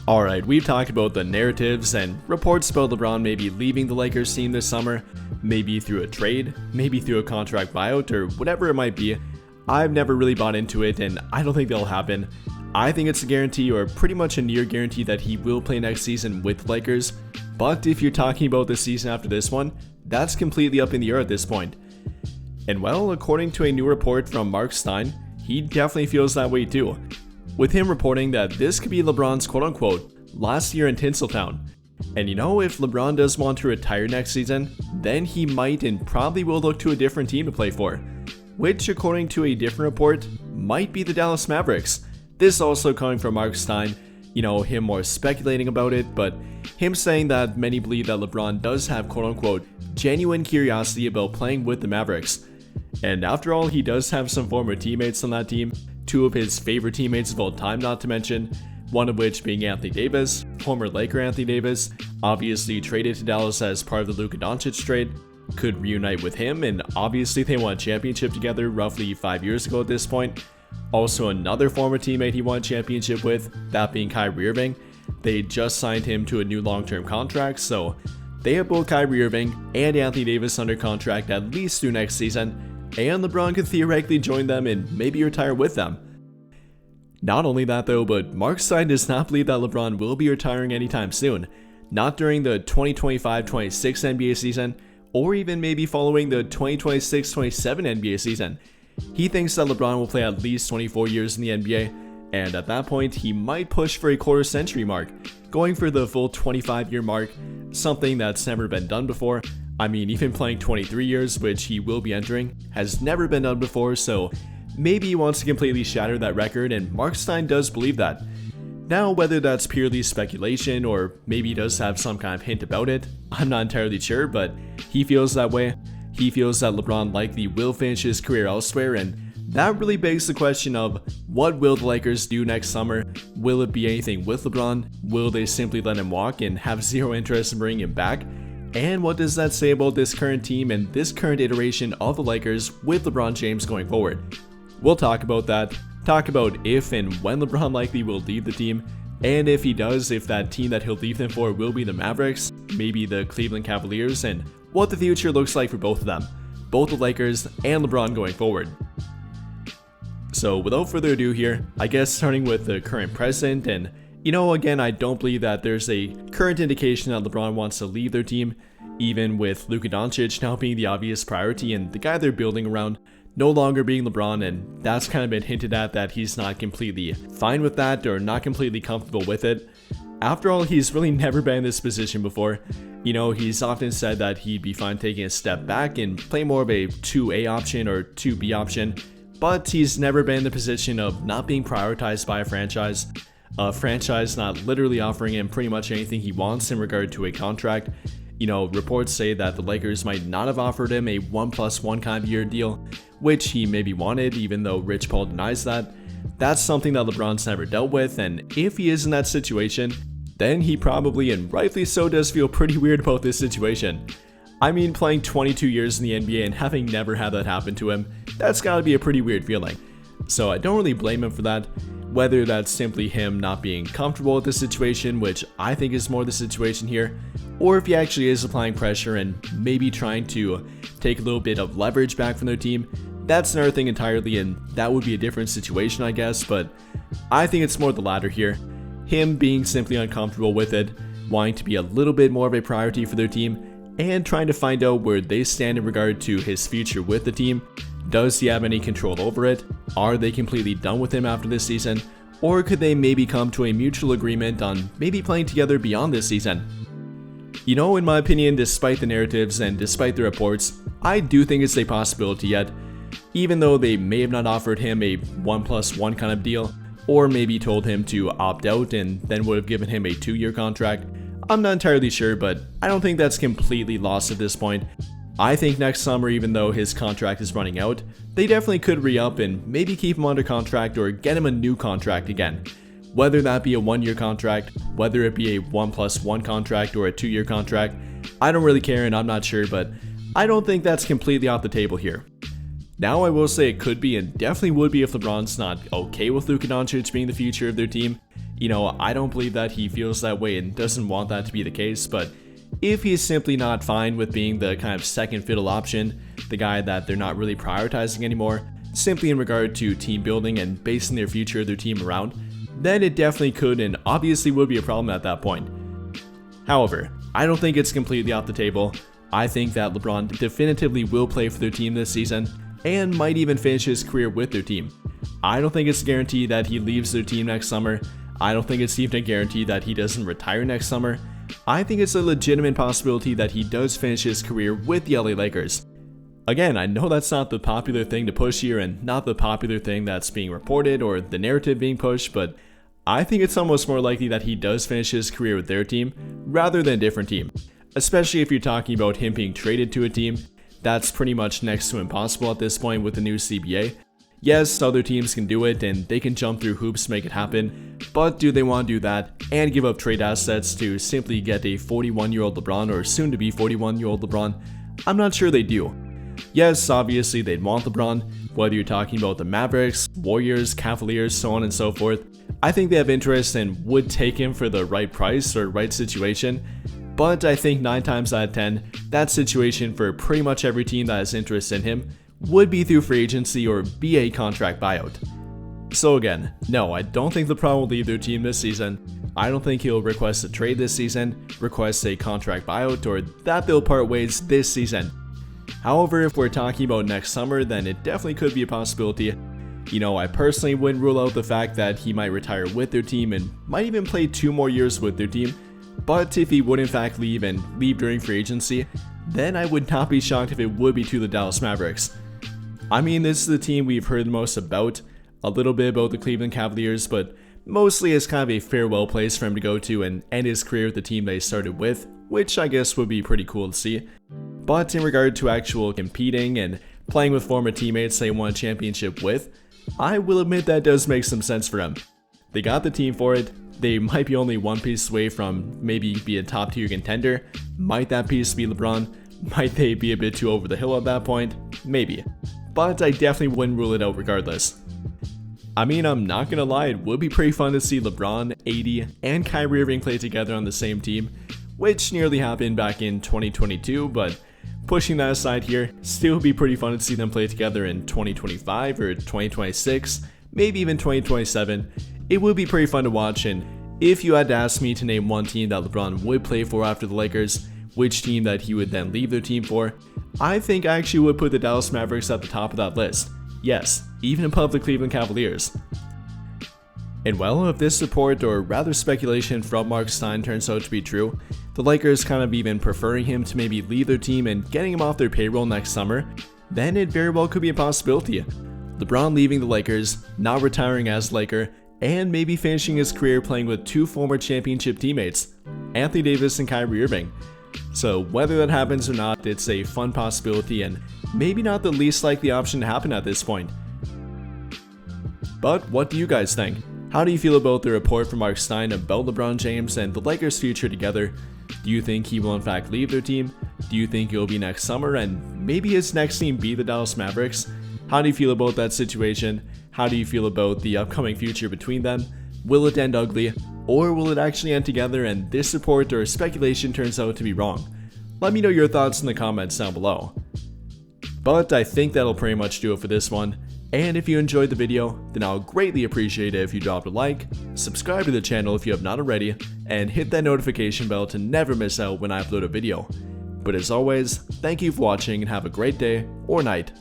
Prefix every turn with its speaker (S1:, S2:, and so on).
S1: Alright, we've talked about the narratives and reports about LeBron maybe leaving the Lakers team this summer, maybe through a trade, maybe through a contract buyout, or whatever it might be. I've never really bought into it, and I don't think that'll happen. I think it's a guarantee, or pretty much a near guarantee, that he will play next season with the Lakers. But if you're talking about the season after this one, that's completely up in the air at this point. And well, according to a new report from Mark Stein, he definitely feels that way too, with him reporting that this could be LeBron's quote-unquote last year in Tinseltown. And you know, if LeBron does want to retire next season, then he might and probably will look to a different team to play for, which according to a different report, might be the Dallas Mavericks. This also coming from Mark Stein, him more speculating about it, but him saying that many believe that LeBron does have quote-unquote genuine curiosity about playing with the Mavericks. And after all, he does have some former teammates on that team, two of his favorite teammates of all time not to mention, one of which being Anthony Davis, former Laker Anthony Davis, obviously traded to Dallas as part of the Luka Doncic trade, could reunite with him, and obviously they won a championship together roughly 5 years ago at this point. Also another former teammate he won a championship with, that being Kyrie Irving. They just signed him to a new long-term contract, so they have both Kyrie Irving and Anthony Davis under contract at least through next season, and LeBron could theoretically join them and maybe retire with them. Not only that though, but Mark Stein does not believe that LeBron will be retiring anytime soon, not during the 2025-26 NBA season, or even maybe following the 2026-27 NBA season. He thinks that LeBron will play at least 24 years in the NBA, and at that point he might push for a quarter century mark, going for the full 25-year mark, something that's never been done before. I mean, even playing 23 years, which he will be entering, has never been done before, so maybe he wants to completely shatter that record, and Mark Stein does believe that. Now, whether that's purely speculation or maybe he does have some kind of hint about it, I'm not entirely sure, but he feels that way. He feels that LeBron likely will finish his career elsewhere, and that really begs the question of what will the Lakers do next summer? Will it be anything with LeBron? Will they simply let him walk and have zero interest in bringing him back? And what does that say about this current team and this current iteration of the Lakers with LeBron James going forward? We'll talk about that, talk about if and when LeBron likely will leave the team, and if he does, if that team that he'll leave them for will be the Mavericks, maybe the Cleveland Cavaliers, and what the future looks like for both of them, both the Lakers and LeBron going forward. So without further ado here, I guess starting with the current president, and again, I don't believe that there's a current indication that LeBron wants to leave their team, even with Luka Doncic now being the obvious priority and the guy they're building around no longer being LeBron, and that's kind of been hinted at that he's not completely fine with that or not completely comfortable with it. After all, he's really never been in this position before. He's often said that he'd be fine taking a step back and play more of a 2A option or 2B option, but he's never been in the position of not being prioritized by a franchise not literally offering him pretty much anything he wants in regard to a contract. Reports say that the Lakers might not have offered him a 1+1 kind of year deal, which he maybe wanted, even though Rich Paul denies that. That's something that LeBron's never dealt with, and if he is in that situation, then he probably, and rightly so, does feel pretty weird about this situation. I mean, playing 22 years in the NBA and having never had that happen to him, that's gotta be a pretty weird feeling. So I don't really blame him for that. Whether that's simply him not being comfortable with the situation, which I think is more the situation here, or if he actually is applying pressure and maybe trying to take a little bit of leverage back from their team, that's another thing entirely, and that would be a different situation, I guess, but I think it's more the latter here. Him being simply uncomfortable with it, wanting to be a little bit more of a priority for their team, and trying to find out where they stand in regard to his future with the team. Does he have any control over it? Are they completely done with him after this season? Or could they maybe come to a mutual agreement on maybe playing together beyond this season? In my opinion, despite the narratives and despite the reports, I do think it's a possibility yet. Even though they may have not offered him a 1+1 kind of deal, or maybe told him to opt out and then would have given him a 2-year contract, I'm not entirely sure, but I don't think that's completely lost at this point. I think next summer, even though his contract is running out, they definitely could re-up and maybe keep him under contract or get him a new contract again. Whether that be a 1-year contract, whether it be a 1+1 contract or a 2-year contract, I don't really care and I'm not sure, but I don't think that's completely off the table here. Now I will say it could be and definitely would be if LeBron's not okay with Luka Doncic being the future of their team. I don't believe that he feels that way and doesn't want that to be the case, but if he's simply not fine with being the kind of second fiddle option, the guy that they're not really prioritizing anymore, simply in regard to team building and basing their future of their team around, then it definitely could and obviously would be a problem at that point. However, I don't think it's completely off the table. I think that LeBron definitively will play for their team this season and might even finish his career with their team. I don't think it's a guarantee that he leaves their team next summer. I don't think it's even a guarantee that he doesn't retire next summer. I think it's a legitimate possibility that he does finish his career with the LA Lakers. Again, I know that's not the popular thing to push here and not the popular thing that's being reported or the narrative being pushed, but I think it's almost more likely that he does finish his career with their team rather than a different team. Especially if you're talking about him being traded to a team, that's pretty much next to impossible at this point with the new CBA. Yes, other teams can do it and they can jump through hoops to make it happen, but do they want to do that and give up trade assets to simply get a 41-year-old LeBron or soon to be 41-year-old LeBron? I'm not sure they do. Yes, obviously they'd want LeBron, whether you're talking about the Mavericks, Warriors, Cavaliers, so on and so forth. I think they have interest and would take him for the right price or right situation, but I think 9 times out of 10, that situation for pretty much every team that has interest in him would be through free agency or be a contract buyout. So again, no, I don't think LeBron will leave their team this season. I don't think he'll request a trade this season, request a contract buyout, or that they'll part ways this season. However, if we're talking about next summer, then it definitely could be a possibility. I personally wouldn't rule out the fact that he might retire with their team and might even play 2 more years with their team. But if he would in fact leave and leave during free agency, then I would not be shocked if it would be to the Dallas Mavericks. I mean, this is the team we've heard the most about, a little bit about the Cleveland Cavaliers, but mostly as kind of a farewell place for him to go to and end his career with the team they started with, which I guess would be pretty cool to see. But in regard to actual competing and playing with former teammates they won a championship with, I will admit that does make some sense for him. They got the team for it. They might be only one piece away from maybe be a top tier contender. Might that piece be LeBron? Might they be a bit too over the hill at that point? Maybe. But I definitely wouldn't rule it out regardless. I mean, I'm not gonna lie, it would be pretty fun to see LeBron, AD, and Kyrie Irving play together on the same team, which nearly happened back in 2022, but pushing that aside here, still would be pretty fun to see them play together in 2025 or 2026, maybe even 2027. It would be pretty fun to watch, and if you had to ask me to name one team that LeBron would play for after the Lakers, which team that he would then leave their team for, I think I actually would put the Dallas Mavericks at the top of that list. Yes, even above the Cleveland Cavaliers. And well, if this report, or rather speculation from Mark Stein, turns out to be true, the Lakers kind of even preferring him to maybe leave their team and getting him off their payroll next summer, then it very well could be a possibility. LeBron leaving the Lakers, not retiring as Laker, and maybe finishing his career playing with 2 former championship teammates, Anthony Davis and Kyrie Irving. So whether that happens or not, it's a fun possibility and maybe not the least likely option to happen at this point. But what do you guys think? How do you feel about the report from Mark Stein about LeBron James and the Lakers' future together? Do you think he will in fact leave their team? Do you think it will be next summer and maybe his next team be the Dallas Mavericks? How do you feel about that situation? How do you feel about the upcoming future between them? Will it end ugly? Or will it actually end together and this report or speculation turns out to be wrong? Let me know your thoughts in the comments down below. But I think that'll pretty much do it for this one. And if you enjoyed the video, then I'll greatly appreciate it if you dropped a like, subscribe to the channel if you have not already, and hit that notification bell to never miss out when I upload a video. But as always, thank you for watching and have a great day, or night,